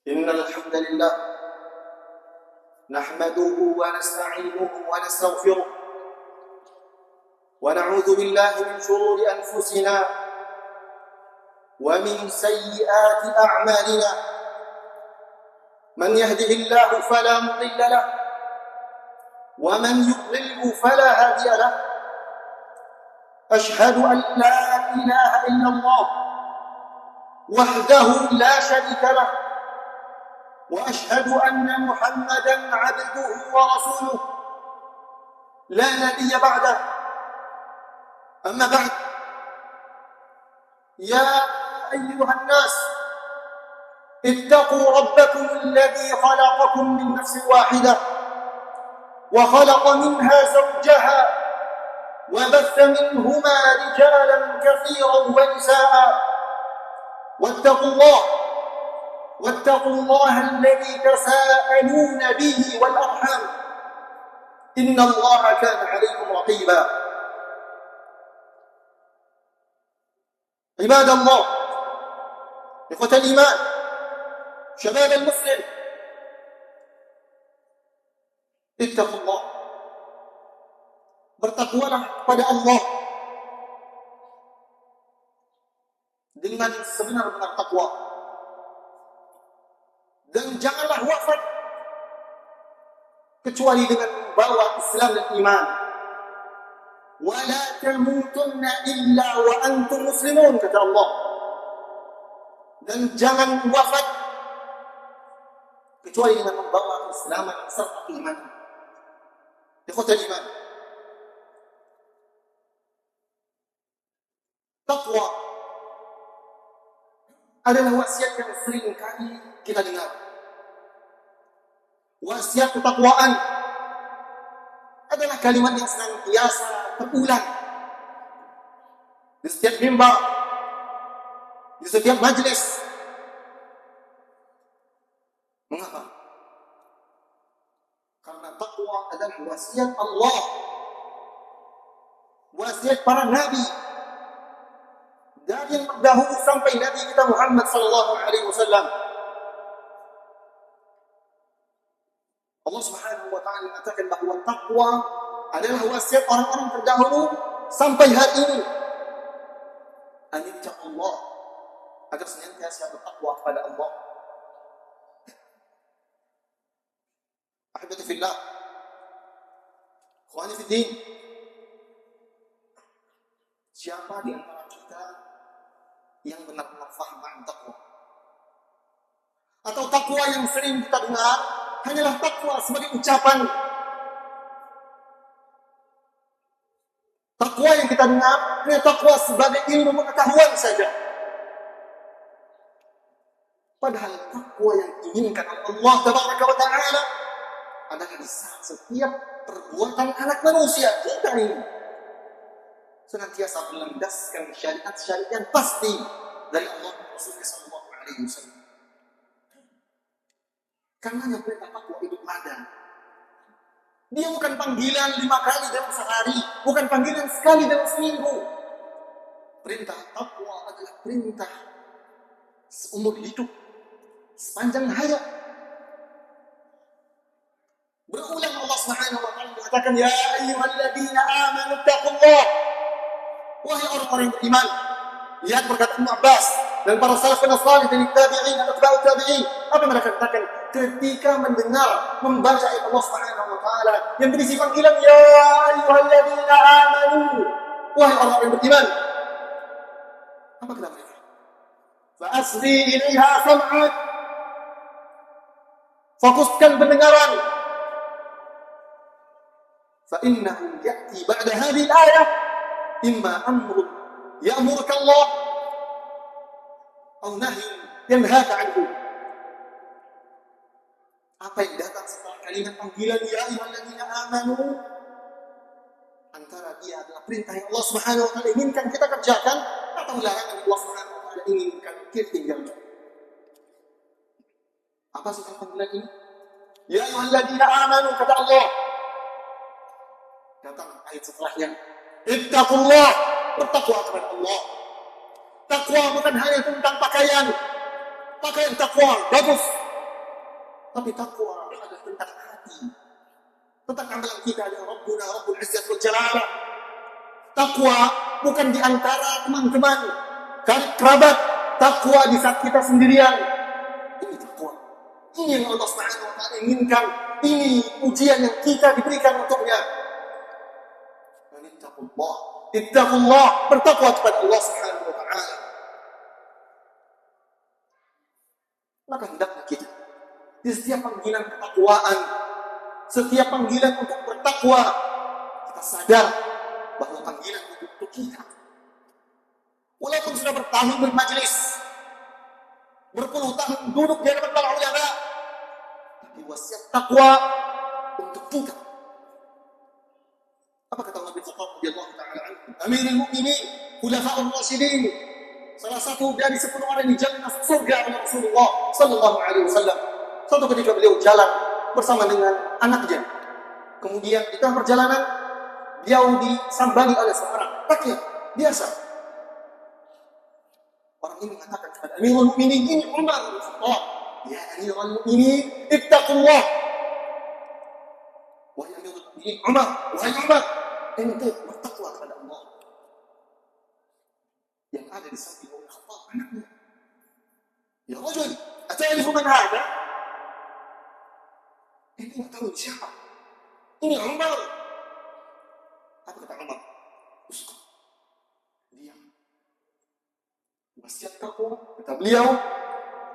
إن الحمد لله نحمده ونستعينه ونستغفره ونعوذ بالله من شرور أنفسنا ومن سيئات أعمالنا من يهده الله فلا مضل له ومن يضلله فلا هادي له أشهد أن لا إله إلا الله وحده لا شريك له وأشهد أن محمدًا عبده ورسوله لا نبي بعده أما بعد يا أيها الناس اتقوا ربكم الذي خلقكم من نفس واحدة وخلق منها زوجها وبث منهما رجالا كثيرا ونساء واتقوا الله الذي تساءلون به والأرحام إن الله كان عليكم رقيبا عباد الله إخوة الإيمان شباب المسلم اتقوا الله bertakwalah kepada Allah dengan sebenar-benar takwa dan janganlah wafat kecuali dengan membawa Islam dan iman. Wala tamutunna illa wa antum muslimun, kata Allah. Dan jangan wafat kecuali dengan membawa Islam serta iman. Ikhwatul iman, takwa adalah wasiat yang sering kali kita dengar. Wasiat ketakwaan adalah kalimat yang senantiasa terulang di setiap mimbar, di setiap majlis. Mengapa? Karena takwa adalah wasiat Allah, wasiat para nabi, dari yang terdahulu sampai Nabi kita Muhammad sallallahu alaihi wasallam. Allah Subhanahu wa taala mengatakan bahwa takwa adalah wasiat orang-orang terdahulu sampai hari ini. Anitta Allah, agar senantiasa bertakwa kepada Allah. Ahibati fillah, ikhwani fi din, siapa di antara kita yang benar-benar faham makna takwa? Atau takwa yang sering kita dengar hanyalah takwa sebagai ucapan? Takwa yang kita dengar hanya takwa sebagai ilmu pengetahuan saja. Padahal takwa yang diinginkan oleh Allah Tabaraka wa Ta'ala adalah di setiap perbuatan anak manusia kita ini senantiasa melandaskan syariat-syariat yang pasti dari Allah dan Rasulullah sallallahu alaihi wasallam. Karena yang perintah takwa itu ada. Dia bukan panggilan 5 kali dalam sehari, bukan panggilan sekali dalam seminggu. Perintah takwa adalah perintah seumur hidup, sepanjang hayat. Berulang Allah Subhanahu wa taala mengatakan, ya ayyuhalladzina amanu taqullah. Wahai orang-orang yang beriman, lihat perkataan Abbas dan para salafun salih dari tabi'in dan atba'ut tabi'in. Apa mereka katakan ketika mendengar membaca ayat Allah Subhanahu wa taala yang berisi panggilan ya ayyuhalladzina amanu, wahai orang-orang yang beriman. Apa kata mereka? Fa asri ilaiha sam'ak, fokuskan pendengaran. Fa innahu ya'ti ba'da hadhihi al-ayah imma amrun ya'muruka Allah atau nahyun yanhaka anhu. Apa yang datang setelah kalimat panggilan ya ayyuhalladzina amanu, antara dia adalah perintah yang Allah Subhanahu wa taala inginkan kita kerjakan atau larangan yang Allah Subhanahu wa taala inginkan kita tinggalkan. Apa sih panggilan ini? Ya ayyuhalladzina amanu, kata Allah. Datang ayat setelahnya, ittaqullah, bertakwa kepada Allah. Takwa bukan hanya tentang pakaian. Pakaian takwa bagus, Tapi takwa adalah tentang hati, tentang amalan kita ya Rabbuna Rabbul Izzat wal Jalalah. Takwa bukan di antara teman-teman, kerabat. Takwa di saat kita sendirian. Ini takwa. Ini yang Allah Subhanahu wa taala inginkan. Ini ujian yang kita diberikan untuknya. Ittaqullah, bertakwa kepada Allah Subhanahu wa taala. Maka hendaknya kita di setiap panggilan ketakwaan, setiap panggilan untuk bertakwa, kita sadar bahwa panggilan itu untuk kita. Walaupun sudah bertahun bermajlis, berpuluh tahun duduk di hadapan para ulama, tapi wasiat takwa untuk kita. Apa kata Nabi Khattab radhiyallahu taala anhu, Amirul Mukminin, Khulafaur Rasyidin, salah satu dari 10 orang yang dijamin masuk surga oleh Rasulullah sallallahu alaihi wasallam. Suatu ketika beliau jalan bersama dengan anaknya. Kemudian di tengah perjalanan beliau disambangi oleh seorang rakyat biasa. Orang ini mengatakan kepada Amirul Mukminin, ini Umar bin Khattab. Ya Amirul Mukminin, ittaqullah. Wahai Amirul Mukminin, wahai Umar, ente bertakwa kepada Allah. Yang ada di samping Umar Khattab anaknya. Ya rajul, ata'rifu man hada? Ini enggak tahu siapa. Ini Umar. Apa kata Umar? Uskut. Diam. Wasiat takwa, kata beliau,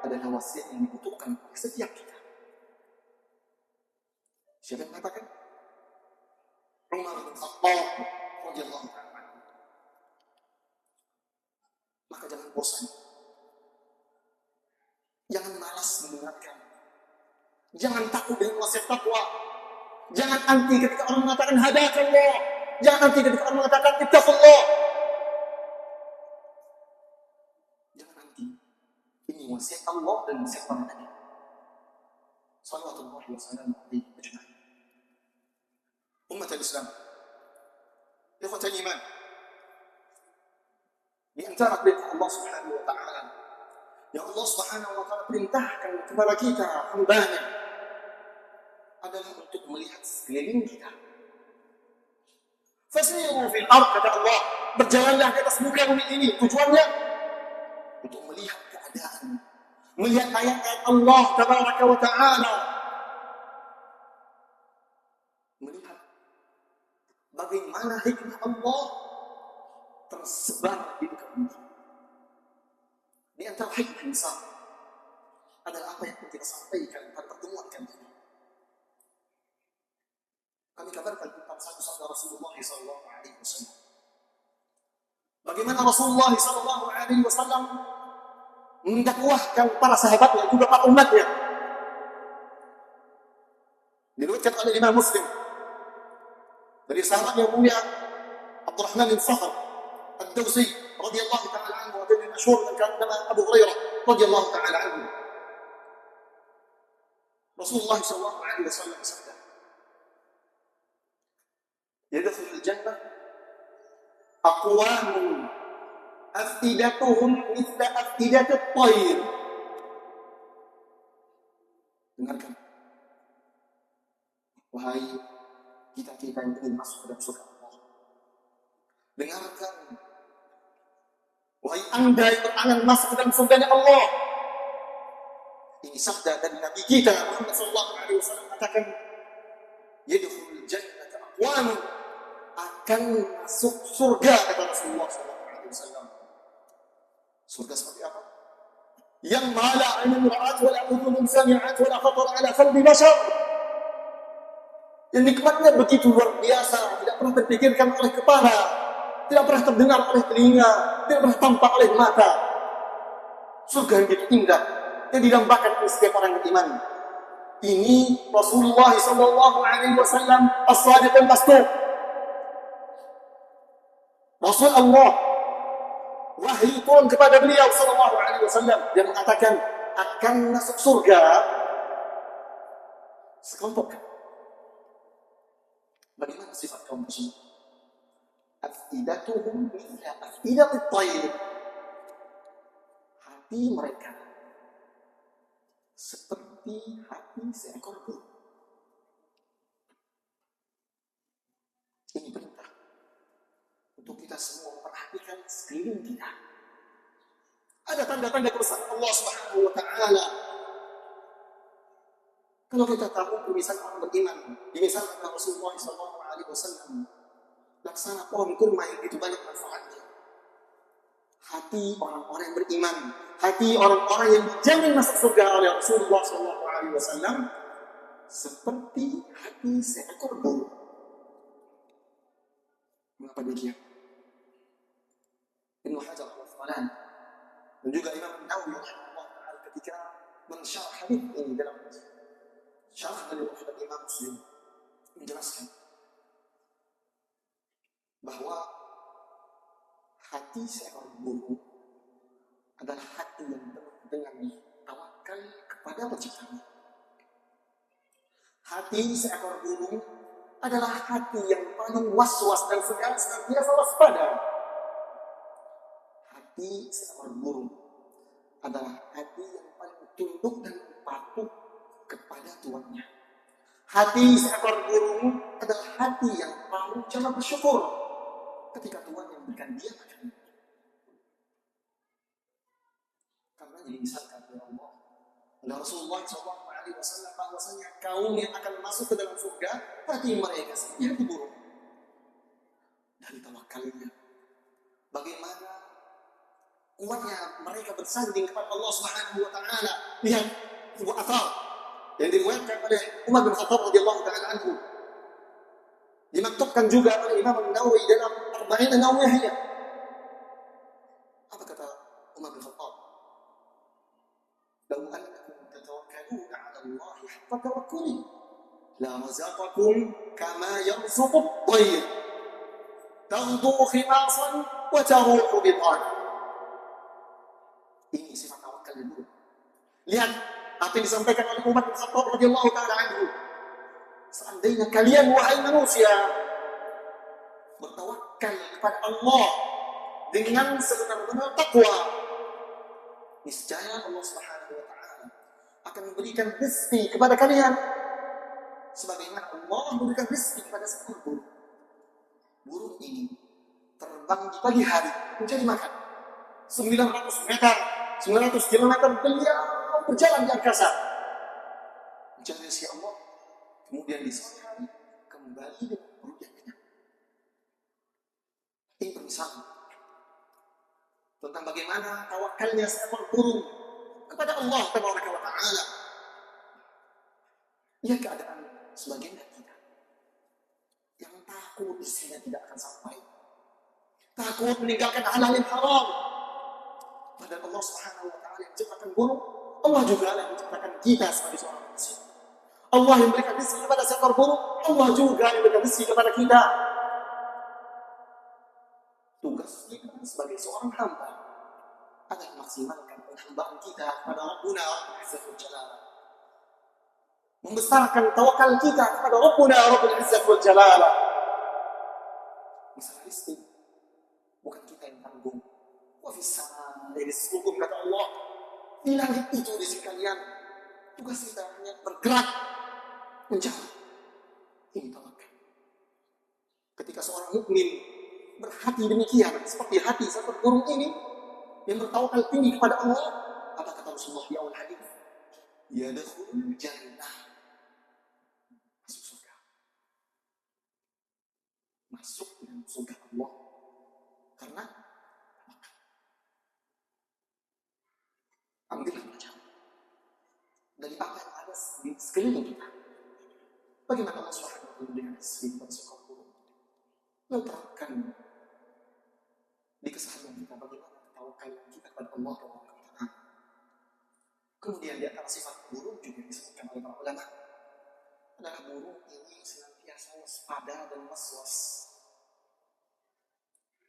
adalah wasiat yang dibutuhkan oleh setiap kita. Siapa yang mengatakan? Umar bin Khattab radhiyallahu ta'ala. Maka jangan bosan. Jangan malas mendengarkan. Jangan takut dengan wasiat takwa. Jangan anti ketika orang mengatakan hadakallah. Jangan anti ketika orang mengatakan ittaqullah. Jangan anti. Ini wasiat Allah dan wasiat para nabi. Sallallahu alaihi wasallam ajma'in. Umat al-Islam. Ikhwatal iman. Di antara perintah Allah Subhanahu wa taala yang Allah Subhanahu wa taala perintahkan kepada kita hamba-Nya adalah untuk melihat sekeliling kita. Fasiru fil ardh, kata Allah, berjalanlah di atas muka bumi ini. Tujuannya untuk melihat keadaan, melihat ayat-ayat Allah Tabaraka wa taala, melihat bagaimana hikmah Allah tersebar di muka bumi. Di antara hikmah insan adalah apa yang kita sampaikan pada pertemuan kali ini. Kami kabarkan tentang satu sabda Rasulullah sallallahu alaihi wasallam. Bagaimana Rasulullah sallallahu alaihi wasallam mendakwahkan para sahabatnya juga para umatnya. Diriwayatkan oleh Imam Muslim dari sahabat yang mulia Abdurrahman bin Sakhr Ad-Dawsi radhiyallahu ta'ala anhu, wa dari masyhur dengan Abu Hurairah radhiyallahu ta'ala anhu. Rasulullah sallallahu alaihi wasallam bersabda, yadkhulul jannah aqwamun afidatuhum mithla afidatit tayr. Dengarkan, wahai kita yang ingin masuk ke dalam surga Allah. Dengarkan, wahai anda yang berangan masuk ke dalam surganya Allah. Ini sabda dari Nabi kita Muhammad sallallahu alaihi wasallam, katakan yadkhulul jannata aqwamun, akan masuk surga, kata Rasulullah sallallahu alaihi wasallam. Surga seperti apa? Yang mala ainun ra'at wa la udhunun sami'at wa la khatar ala qalbi bashar. Yang nikmatnya begitu luar biasa, tidak pernah terpikirkan oleh kepala, tidak pernah terdengar oleh telinga, tidak pernah tampak oleh mata. Surga yang begitu indah, yang didambakan oleh setiap orang beriman. Ini Rasulullah sallallahu alaihi wasallam as-sadiq al-masduq, Rasul Allah, wahyu turun kepada beliau sallallahu alaihi wasallam, yang mengatakan akan masuk surga sekelompok. Bagaimana sifat kaum muslimin? Afidatuhum mithla afidatit tayr. Hati mereka seperti seperti hati seekor burung. Ini perintah untuk kita semua memperhatikan sekeliling kita. Ada tanda-tanda kebesaran Allah Subhanahu wa Ta'ala. Kalau kita tahu permisalan orang beriman, dimisalkan Rasulullah SAW, laksana pohon kurma yang begitu banyak manfaatnya. Hati orang-orang yang beriman, hati orang-orang yang dijamin masuk surga oleh Rasulullah SAW, seperti hati seekor burung. Mengapa demikian? Ibnu Hajar al-Asqalani dan juga Imam Nawawi rahimahullah taala ketika mensyarah hadis ini dalam syarah dari Imam Muslim menjelaskan bahwa hati seekor burung adalah hati yang penuh dengan tawakal kepada penciptanya. Hati seekor burung adalah hati yang paling was-was dan senantiasa waspada. Hati seekor burung adalah hati yang paling tunduk dan patuh kepada tuannya. Hati seekor burung adalah hati yang paling cepat bersyukur ketika Tuhan yang memberikan dia makan. Karena jadi misalkan oleh Allah, dan Rasulullah SAW bahwasanya kaum yang akan masuk ke dalam surga, hati mereka seperti hati burung. Dari tawakalnya, bagaimana kuatnya mereka bersanding kepada Allah Subhanahu wa Ta'ala. Lihat sebuah athar yang diriwayatkan oleh Umar bin Khattab radhiyallahu ta'ala anhu, dimaktubkan juga oleh Imam Nawawi dalam Arba'in An-Nawawiyah. Apa kata Umar bin Khattab? "Law annakum tatawakkaluna 'ala Allah haqqa tawakkuli, la razaqakum kama yarzuqu at-tayr, taghdu khimasan wa taruhu bitan." Ini sifat tawakal dulu. Lihat apa yang disampaikan oleh Umar bin Khattab radhiyallahu ta'ala anhu. Seandainya kalian wahai manusia bertawakal kepada Allah dengan sebenar-benar takwa, niscaya Allah Subhanahu wa Ta'ala akan memberikan rezeki kepada kalian sebagaimana Allah memberikan rezeki kepada seekor burung. Burung ini terbang di pagi hari mencari makan. 900 meter, 900 kilometer beliau berjalan di angkasa mencari rezeki Allah. Kemudian di sore hari kembali dengan perut yang kenyang. Ini permisalan tentang bagaimana tawakalnya seekor burung kepada Allah Tabaraka wa Ta'ala. Ya, keadaan sebagian dari kita yang takut istrinya tidak akan sampai, takut meninggalkan hal-hal yang haram. Padahal Allah Subhanahu wa Ta'ala yang menciptakan burung, Allah juga yang menciptakan kita sebagai seorang manusia. Allah yang memberikan rezeki kepada seekor burung, Allah juga yang memberikan rezeki kepada kita. Tugas kita sebagai seorang hamba adalah maksimalkan penghambaan kita kepada Rabbuna Rabbul Izzati wal Jalala, membesarkan tawakal kita kepada Rabbuna Rabbul Izzati wal Jalala. Masalah rezeki bukan kita yang tanggung. Wa fis samaa'i rizqukum, kata Allah, di langit itu rezeki kalian. Tugas kita hanya bergerak mencari. Ini tawakal. Ketika seorang mukmin berhati demikian, seperti hati seekor burung ini yang bertawakal tinggi kepada Allah, apa kata Rasulullah di awal hadis? Yadkhulul jannah, masuk surga. Masuk dalam surga Allah karena tawakal. Ambillah pelajaran dari apa yang ada di sekeliling kita. Bagaimana Allah Subhanahu wa Ta'ala dengan rezeki kepada seekor burung? Letakkan di keseharian kita bagaimana tawakal kita kepada Allah Subhanahu wa Ta'ala. Kemudian di antara sifat burung juga disebutkan oleh para ulama adalah burung ini senantiasa waspada dan was-was.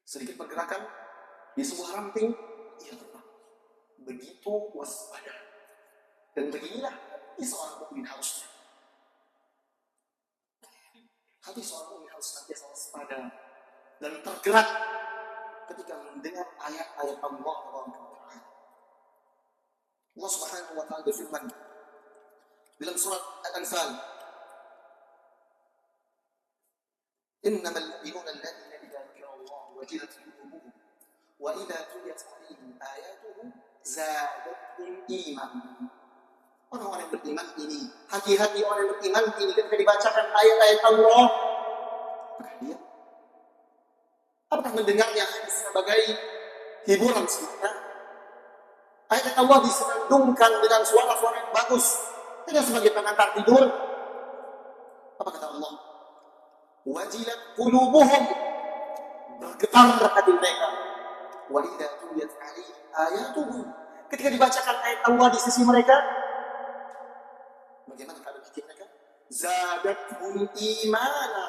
Sedikit pergerakan di sebuah ranting, ia terbang. Begitu waspada. Dan beginilah seorang mukmin harusnya. Hati seorang mukmin harus senantiasa waspada dan tergerak ketika mendengar ayat-ayat Allah Subhanahu wa Ta'ala. Allah Subhanahu wa Ta'ala berfirman, dalam surat Al-Anfal, innamal mu'minuna alladziina idza dzukira Allah wajilat qulubuhum wa idza tuliyat 'alaihim ayatuhu zadatuhum imanan. Orang-orang yang beriman ini, hati-hati orang yang beriman ini ketika dibacakan ayat-ayat Allah, apakah dia? Apakah mendengarnya hanya sebagai hiburan semata? Ayat Allah disenandungkan dengan suara-suara yang bagus, tidak sebagai pengantar tidur. Apa kata Allah? Wajilat qulubuhum, bergetar hati mereka. Wa idza tuliyat 'alaihim ayatuhu, ketika dibacakan ayat Allah di sisi mereka, bagaimana kalau hati mereka? Zadatuhum imana,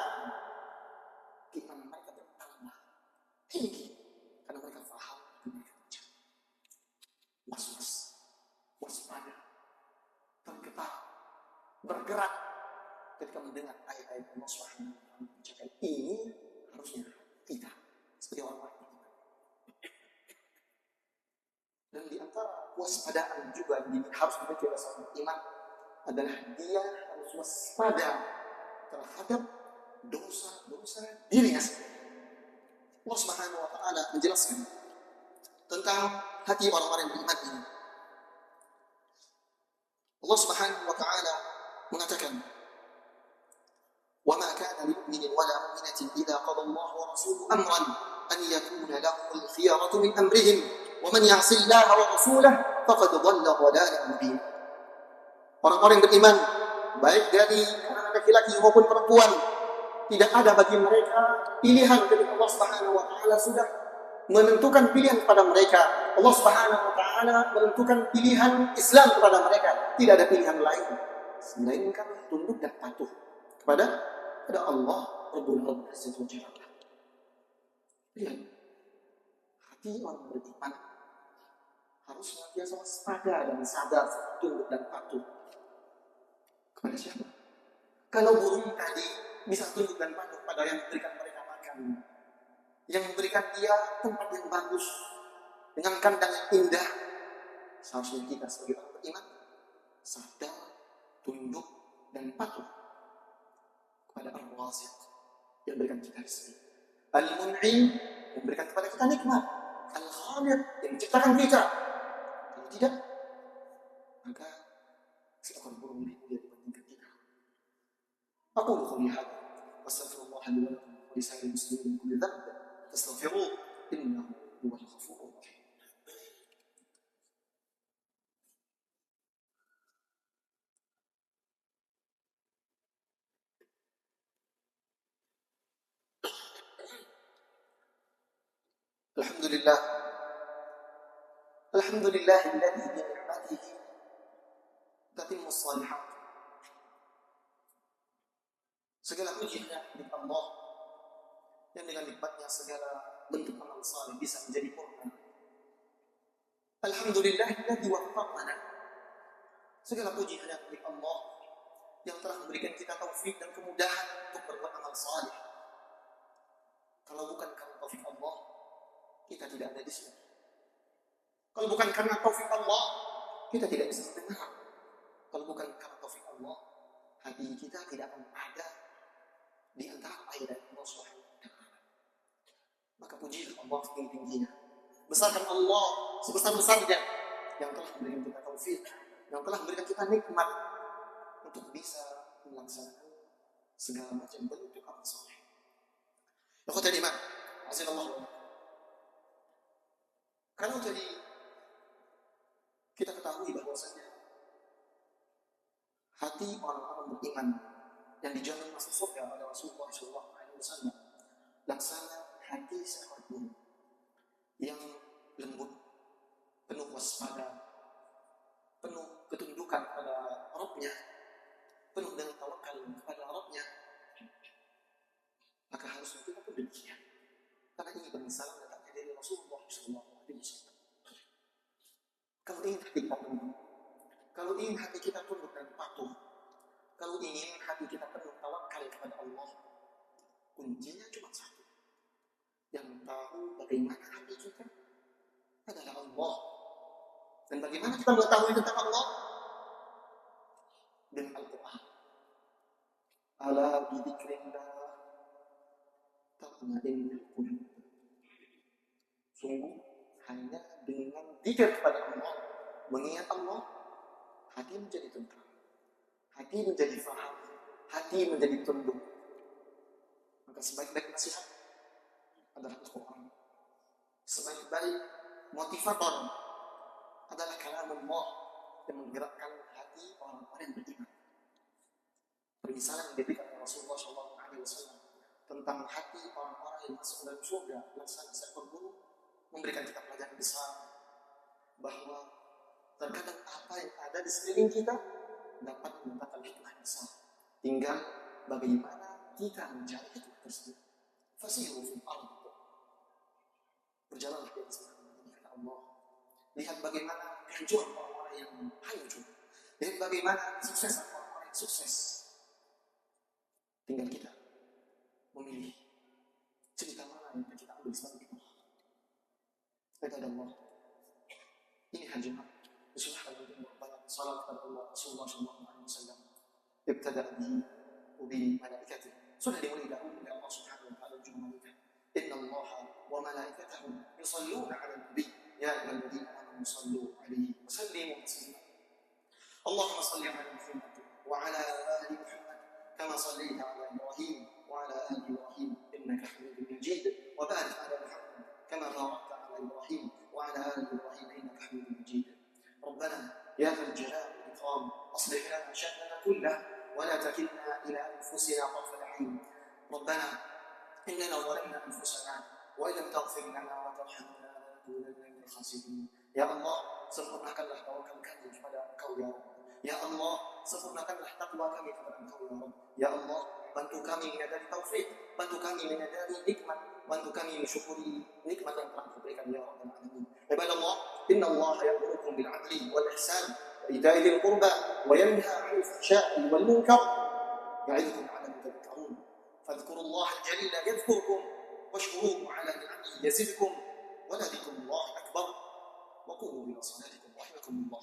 keimanan mereka bertambah tinggi karena mereka faham, mereka baca. Was-was, waspada, tergetar, bergerak ketika mendengar ayat-ayat Allah Subhanahu wa taala. Ini harusnya kita sebagai orang-orang beriman. Dan di antara waspadaan juga yang harus dimiliki oleh seorang beriman adalah dia harus waspada terhadap dosa-dosa dirinya sendiri. Allah Subhanahu wa taala menjelaskan tentang hati orang-orang yang beriman ini. Allah Subhanahu wa taala mengatakan, وما كان لمؤمن ولا مؤمنة إذا قضى الله ورسوله أمرا أن يكون لهم الخيرة من أمرهم ومن يعص الله ورسوله فقد ضل ضلالا مبينا. Orang-orang yang beriman, baik dari anak laki-laki maupun perempuan, tidak ada bagi mereka pilihan ketika Allah Subhanahu wa taala sudah menentukan pilihan kepada mereka. Allah Subhanahu wa taala menentukan pilihan Islam kepada mereka. Tidak ada pilihan lain melainkan tunduk dan patuh kepada Allah Rabbul Alamin Azza wa Jalla. Lihat, hati orang beriman harus senantiasa waspada dan sadar, tunduk dan patuh kepada siapa? Kalau burung tadi bisa tunduk dan patuh pada yang memberikan mereka makan, yang memberikan dia tempat yang bagus dengan kandang yang indah, seharusnya kita sebagai orang beriman sadar, tunduk dan patuh kepada Ar-Raziq yang memberikan kita rezeki, Al-Mun'im yang memberikan kepada kita nikmat, Al-Khaliq yang menciptakan kita. Kalau tidak, maka seekor burung lebih mulia dibandingkan kita. Aku qouli hadza wastaghfirullah li wa lakum wa lisa'iril muslimin min kulli dhanb fastaghfiruhu innahu huwal ghafurur rahim. Alhamdulillah, alhamdulillahilladzi bi ni'matihi tatimmu shalihat. Segala puji hanya milik Allah yang dengan nikmatnya segala bentuk amal saleh bisa menjadi purna. Alhamdulillahilladzi waffaqana. Segala puji hanya milik Allah yang telah memberikan kita taufik dan kemudahan untuk berbuat amal saleh. Kalau bukan karena taufik Allah, kita tidak ada di sini. Kalau bukan karena taufik Allah, kita tidak bisa mendengar. Kalau bukan karena taufik Allah, hati kita tidak akan ada di antara ayat Allah Subhanahu wa taala. Maka puji Allah setinggi-tingginya. Besarkan Allah sebesar-besarnya yang telah memberikan kita taufik, yang telah memberikan kita nikmat untuk bisa melaksanakan segala macam bentuk amal saleh. Ikhwatal iman, azza kalau jadi kita ketahui bahwasanya hati orang-orang beriman yang dijamin masuk surga oleh Rasulullah SAW laksana hati seekor burung yang lembut, penuh waspada, penuh ketundukan pada Rabbnya, penuh dengan tawakal kepada Rabbnya. Maka harusnya kita pun demikian, karena ini bermisalan datangnya dari Rasulullah SAW. Kalau ingin hati kita tunduk, kalau ingin hati kita tunduk dan patuh, kalau ingin hati kita penuh tawakal kepada Allah, kuncinya cuma satu. Yang tahu bagaimana hati kita adalah Allah. Dan bagaimana kita mengetahui tentang Allah? Dengan berdoa. Ala bidzikrillah tatma'innul qulub. Sungguh hanya dengan zikir kepada Allah, mengingat Allah, hati menjadi tentram, hati menjadi faham, hati menjadi tunduk. Maka sebaik-baik nasihat adalah Al-Quran. Sebaik-baik motivator adalah kalamullah yang menggerakkan hati orang-orang yang beriman. Permisalan yang diberikan oleh Rasulullah SAW tentang hati orang-orang yang masuk dalam surga laksana seekor burung memberikan kita pelajaran besar bahwa terkadang apa yang ada di sekeliling kita dapat mendatangkan hikmah besar. Tinggal bagaimana kita mencari hikmah tersebut. Fasiru fil ardh. Berjalanlah di atas bumi kata Allah. Lihat bagaimana kehancuran orang-orang yang hancur. Lihat bagaimana kesuksesan orang-orang yang sukses. Tinggal kita memilih cerita mana yang kita ambil sebagai hikmah. Kata Allah, ini hari Jumat. Bismillah al-Rahman salat kepada Allah Rasulullah SAW. Ibtada bihi ubi malaikatih. Sudah dimulai dahulu oleh Allah Subhanahu wa taala juga malaikat. Inna Allah wa malaikatahu yusalluna 'alan nabi ya ayyuhalladzina amanu sallu 'alaihi wa sallimu taslima. Allahumma salli 'ala Muhammad wa 'ala ali Muhammad kama sallaita 'ala Ibrahim wa 'ala ali Ibrahim innaka Hamidum Majid wa barik 'ala Muhammad kama barakta 'ala Ibrahim wa 'ala ali Ibrahim innaka Hamidum Majid. ربنا يا ذا الجلال والإكرام أصلح لنا شأننا كله ولا تكلنا إلى أنفسنا طرفة عين. ربنا إننا ظلمنا أنفسنا وإن لم تغفر لنا وترحمنا لنكونن من الخاسرين. يا الله sempurnakanlah tawakal kami kepada Engkau ya Rabb. Ya Allah sempurnakanlah takwa kami kepada Engkau ya Rabb. Ya Allah bantu kami menyadari taufik, bantu kami menyadari nikmat, bantu kami mensyukuri nikmat yang telah Kau berikan ya Rabbal alamin. Ibadallah, inna Allah ya'murukum bil 'adli wal ihsan wa ita'i dzil qurba wa yanha 'anil fahsya'i wal munkar ya'idukum 'alakum tadhakkarun. فاذكروا الله الجليل يذكركم واشكروه على نعمه يزدكم ولذكر الله أكبر وقوموا إلى صلاتكم رحمكم الله.